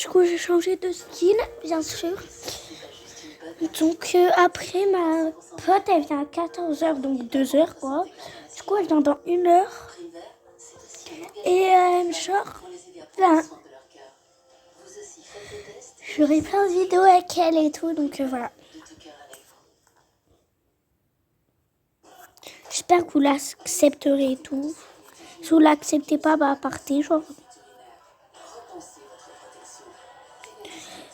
Du coup, j'ai changé de skin, bien sûr. Donc, après, ma pote, elle vient à 14h, donc 2h, quoi. Du coup, elle vient dans 1 heure. Et genre, ben, j'aurai plein de vidéos avec elle et tout, donc voilà. J'espère que vous l'accepterez et tout. Si vous l'acceptez pas, bah partez, genre.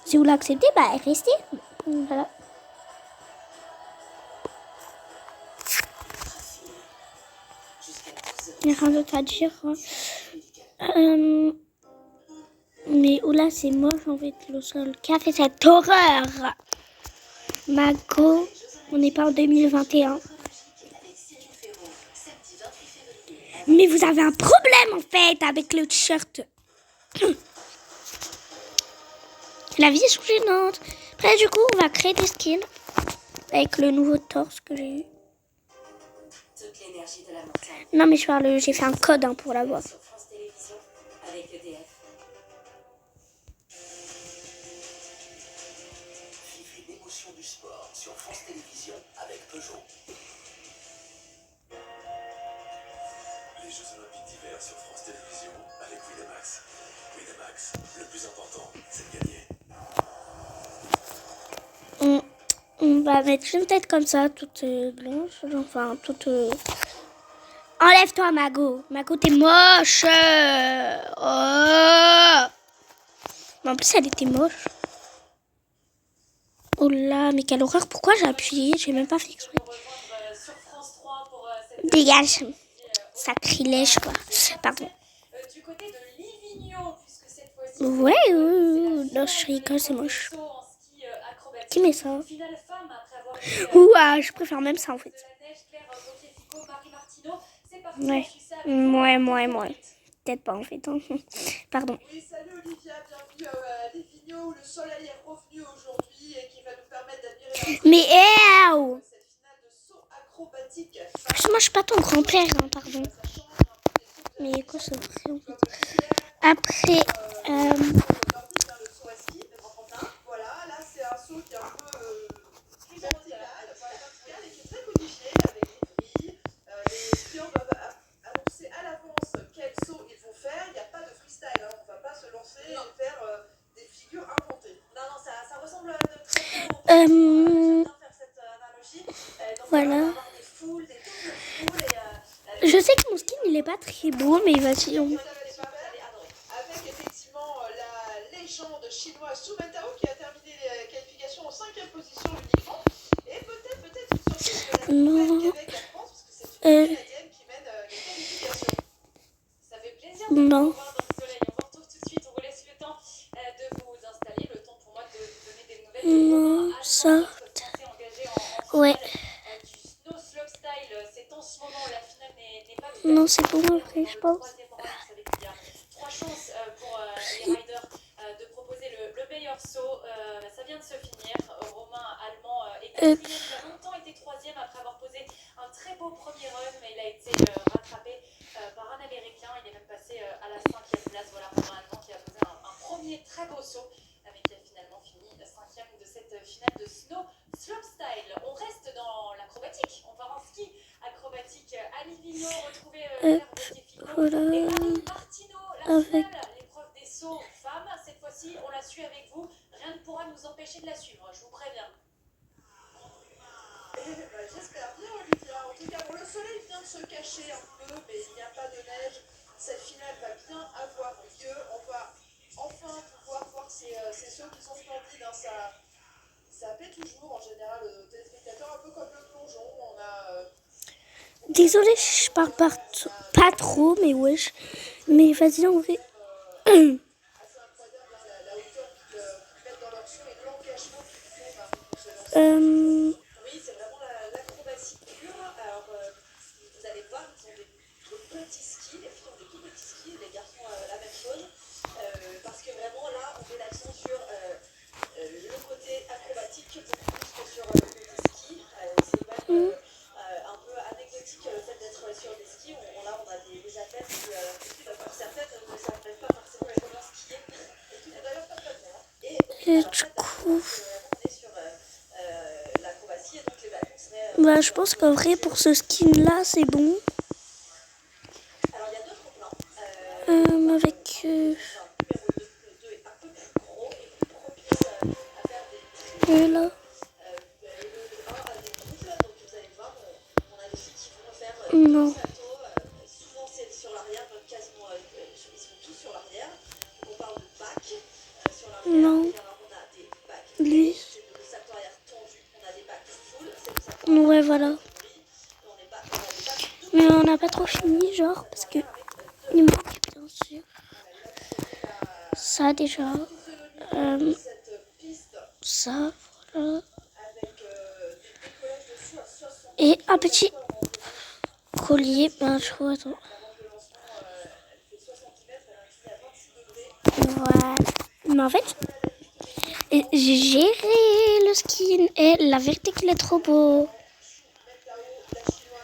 Si vous l'acceptez, bah restez. Voilà. Il n'y a rien d'autre à dire. Mais oula, c'est moche en fait le sol. Qui a fait cette horreur? Mago, on n'est pas en 2021. Mais vous avez un problème en fait avec le t-shirt. La vie est gênante. Après, du coup, on va créer des skins avec le nouveau torse que j'ai eu. Non, mais j'ai fait un code pour l'avoir. Du sport sur France Télévisions avec Peugeot. Les Jeux Olympiques d'hiver sur France Télévisions avec Winamax. Winamax, le plus important, c'est de gagner. On va mettre une tête comme ça, toute blanche, enfin toute... Enlève-toi, Mago. Mago, t'es moche. Oh. Mais en plus, elle était moche. Oh là, mais quelle horreur. Pourquoi j'ai appuyé? J'ai même pas fait exprès. Dégage. Sacrilège, quoi. Pardon. Ouais, non, je rigole, c'est moche. Qui met ça? Ouah, je préfère même ça, en fait. Ouais. Peut-être pas, en fait. Hein. Pardon. Oui, salut Olivia, bienvenue à Livigno où le soleil est revenu aujourd'hui et qui va nous permettre d'admirer mais cette finale de saut acrobatique. Moi, je suis pas ton grand-père, hein, pardon. Mais quoi, ça fait en fait? Après, Voilà, là c'est un saut qui est un peu vertical et qui est très codifié avec des grilles. Les skieurs doivent annoncer à l'avance quel saut ils vont faire. Il n'y a pas de freestyle, hein. On ne va pas se lancer et faire des figures inventées. Non, ça ressemble de très près au j'aime bien faire cette analogie. Donc, voilà. Des foules, des doubles foules Je sais que mon skin il est pas très beau, mais vas-y. Avec effectivement la légende chinoise Su Matao qui a terminé les qualifications en 5e position uniquement. Et peut-être une surprise de la nouvelle Québec à France, parce que c'est une Canadienne qui mène les qualifications. Ça fait plaisir de vous voir dans le soleil. On vous retrouve tout de suite. On vous laisse le temps de vous installer, le temps pour moi de vous donner des nouvelles. Non, ça. Ouais. Du snow slope style, c'est en ce moment la finale n'est pas tout. Non, c'est bon après, je pense. 3 chances pour les riders de proposer le meilleur saut. Ça vient de se finir. Romain Allemand est quatrième. Il a longtemps été 3e après avoir posé un très beau premier run, mais il a été rattrapé par un Américain. Il est même passé à la 5e place. Voilà, Romain Allemand qui a posé un premier très beau saut, mais qui a finalement fini 5e de cette finale de snow slope style. On reste dans l'acrobatique. On part en ski acrobatique à Livigno. Retrouver Claire Gauthier-Ficot et Aline Martineau. La finale, l'épreuve des sauts femmes. Cette fois-ci, on la suit avec vous. Rien ne pourra nous empêcher de la suivre, je vous préviens. J'espère bien, Olivia. En tout cas, le soleil vient de se cacher un peu, mais il n'y a pas de neige. Cette finale va bien avoir lieu. On va enfin pouvoir voir ces sauts qui sont splendides. Hein. Ça plaît toujours en général aux téléspectateurs, un peu comme le plongeon. On a. Désolée, je parle pas trop, mais wesh. Mais vas-y, en vrai. Assez incroyable, hein, la hauteur qu'ils mettent dans leur saut et l'engagement qu'ils font pour se lancer. Oui, c'est vraiment l'acrobatie pure. Alors, vous allez voir, ils ont des tout petits skis. Les filles ont des tout petits skis, les garçons la même chose. Parce que vraiment, là, on met l'accent sur le côté acrobatique beaucoup plus que sur le côté ski. C'est même un peu anecdotique le fait d'être sur des skis. Là, on a des athlètes qui, pour certaines, ne savent même pas forcément comment skier. Et tout, d'ailleurs, pas de Et du coup, bah, je pense qu'en vrai, pour ce skin-là, c'est bon. Avec là. Non. Non. Lui. Ouais, voilà. Mais on n'a pas trop fini, genre, parce que il manque bien sûr ça déjà. Ça, voilà. Et un petit collier, ben je trouve, attends. Voilà. Mais en fait, j'ai géré le skin et la vérité qu'il est trop beau.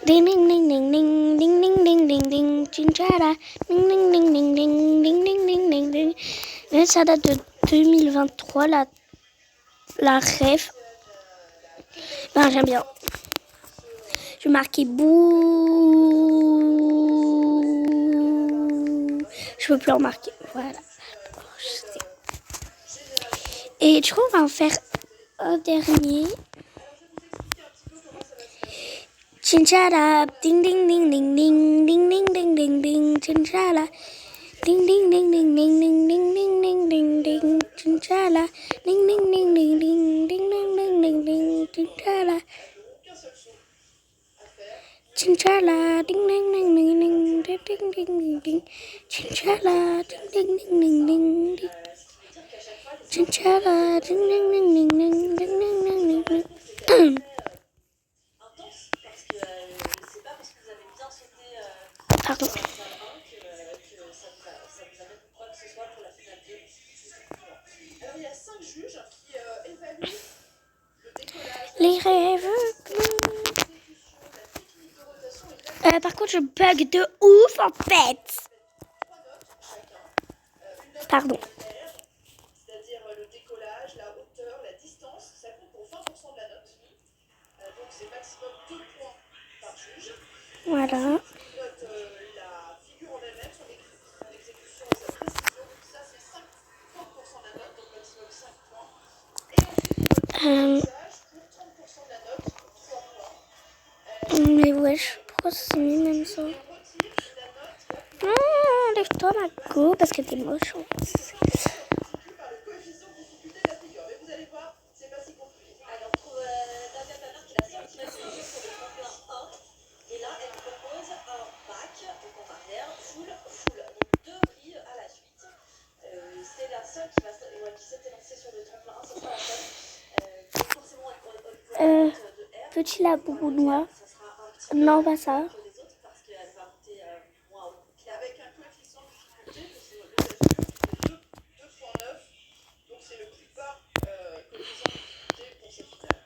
Ding ding ding ding ding ding ding ding ding ding chinchara ding ding ding ding ding ding ding ding ding ding. Mais ça date de 2023 la rêve. Ben j'aime bien. Je vais marquer bouh. Je peux plus en marquer. Voilà. Et du coup on va en faire un dernier. Chinchara, ding ding ding ding ding ding ding ding ding ding chinchara, ding ding ding ding ding ding ding ding ding ding ding chinchara, ding ding ding ding ding ding ding ding ding ding chinchara, chinchara, ding ding ding ding ding ding ding ding ding chinchara, ding ding ding ding ding ding chinchara, ding ding ding ding ding ding ding ding ding. Pardon. Les rêves. Par contre, je bug de ouf en fait. Pardon. C'est-à-dire le décollage, la hauteur, la distance, ça compte pour 20% de la note. Donc c'est maximum 2 points par juge. Voilà. Note la figure en elle-même, son exécution et sa précision. Donc ça c'est 50% de la note, donc maximum 5 points. Et ensuite, visage pour 30% de la note, 3 points. Mais wesh, pourquoi c'est mis même ça? Lève-toi ma go parce que t'es moche. Petit labourou noir. Non, pas ça. Avec un coefficient de difficulté de 2,9, donc c'est le plus bas coefficient de difficulté pour cette finale.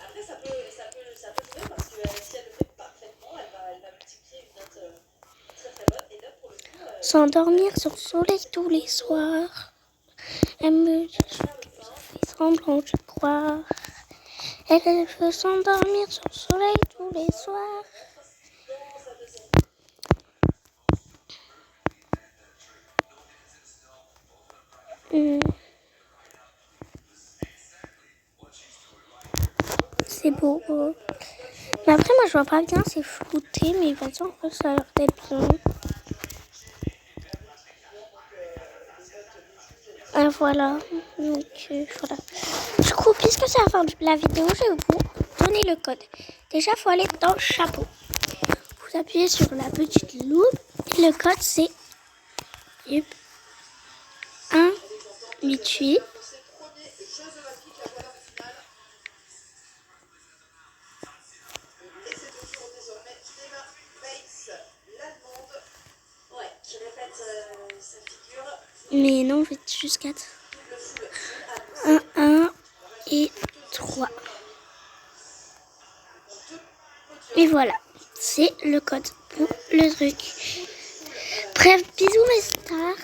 Après, ça peut jouer parce que si elle le fait parfaitement, elle va multiplier une note très très bonne. Et là, pour le coup, s'endormir sur le soleil tous les soirs. Elle me dit que ça fait semblant de croire. Elle veut s'endormir sur le soleil tous les soirs. C'est beau. Mais après, moi, je vois pas bien, c'est flouté, mais vas-y, en fait, ça a l'air d'être bien. Voilà. Donc, voilà. Du coup, puisque c'est la fin de la vidéo, je vais vous donner le code. Déjà, il faut aller dans le chapeau. Vous appuyez sur la petite loupe. Et le code, c'est 1, 8, 8. Mais non, je vais juste 4. 1, 1 et 3. Et voilà, c'est le code pour le truc. Bref, bisous mes stars.